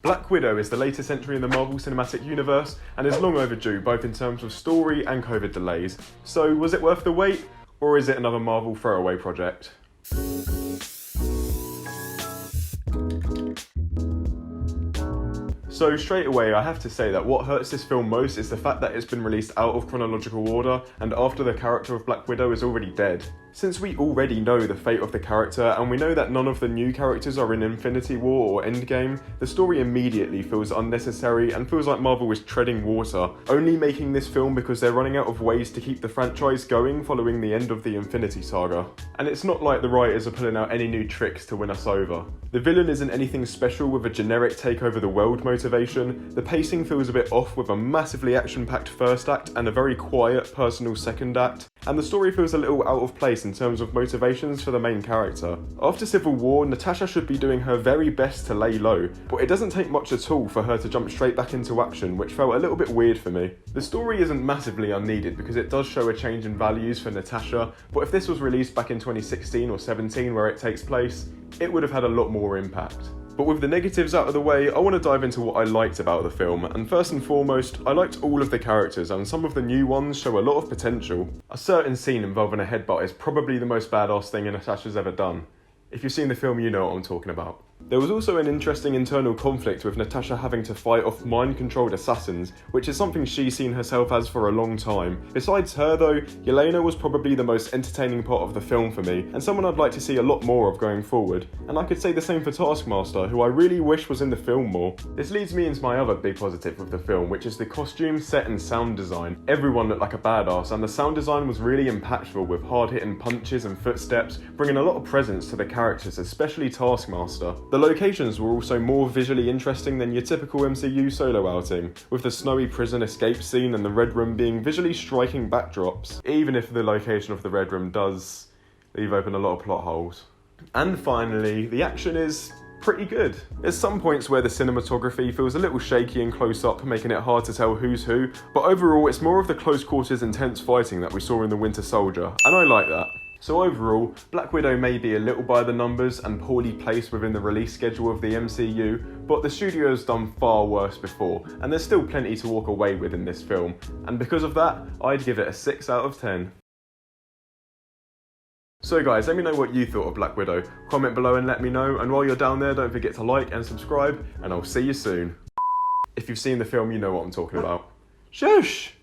Black Widow is the latest entry in the Marvel Cinematic Universe and is long overdue both in terms of story and COVID delays. So was it worth the wait, or is it another Marvel throwaway project? So straight away I have to say that what hurts this film most is the fact that it's been released out of chronological order and after the character of Black Widow is already dead. Since we already know the fate of the character and we know that none of the new characters are in Infinity War or Endgame, the story immediately feels unnecessary and feels like Marvel is treading water, only making this film because they're running out of ways to keep the franchise going following the end of the Infinity Saga. And it's not like the writers are pulling out any new tricks to win us over. The villain isn't anything special with a generic take over the world motivation, the pacing feels a bit off with a massively action-packed first act and a very quiet personal second act, and the story feels a little out of place in terms of motivations for the main character. After Civil War, Natasha should be doing her very best to lay low, but it doesn't take much at all for her to jump straight back into action, which felt a little bit weird for me. The story isn't massively unneeded because it does show a change in values for Natasha, but if this was released back in 2016 or 17 where it takes place, it would have had a lot more impact. But with the negatives out of the way, I want to dive into what I liked about the film, and first and foremost, I liked all of the characters and some of the new ones show a lot of potential. A certain scene involving a headbutt is probably the most badass thing Natasha's ever done. If you've seen the film, you know what I'm talking about. There was also an interesting internal conflict with Natasha having to fight off mind-controlled assassins, which is something she's seen herself as for a long time. Besides her though, Yelena was probably the most entertaining part of the film for me, and someone I'd like to see a lot more of going forward. And I could say the same for Taskmaster, who I really wish was in the film more. This leads me into my other big positive with the film, which is the costume, set and sound design. Everyone looked like a badass, and the sound design was really impactful with hard-hitting punches and footsteps, bringing a lot of presence to the characters, especially Taskmaster. The locations were also more visually interesting than your typical MCU solo outing, with the snowy prison escape scene and the Red Room being visually striking backdrops, even if the location of the Red Room does leave open a lot of plot holes. And finally, the action is pretty good. There's some points where the cinematography feels a little shaky and close up, making it hard to tell who's who, but overall it's more of the close quarters intense fighting that we saw in The Winter Soldier, and I like that. So overall, Black Widow may be a little by the numbers and poorly placed within the release schedule of the MCU, but the studio has done far worse before, and there's still plenty to walk away with in this film, and because of that, I'd give it a 6 out of 10. So guys, let me know what you thought of Black Widow. Comment below and let me know, and while you're down there, don't forget to like and subscribe, and I'll see you soon. If you've seen the film, you know what I'm talking about. Shush!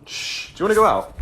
Shh! Do you want to go out?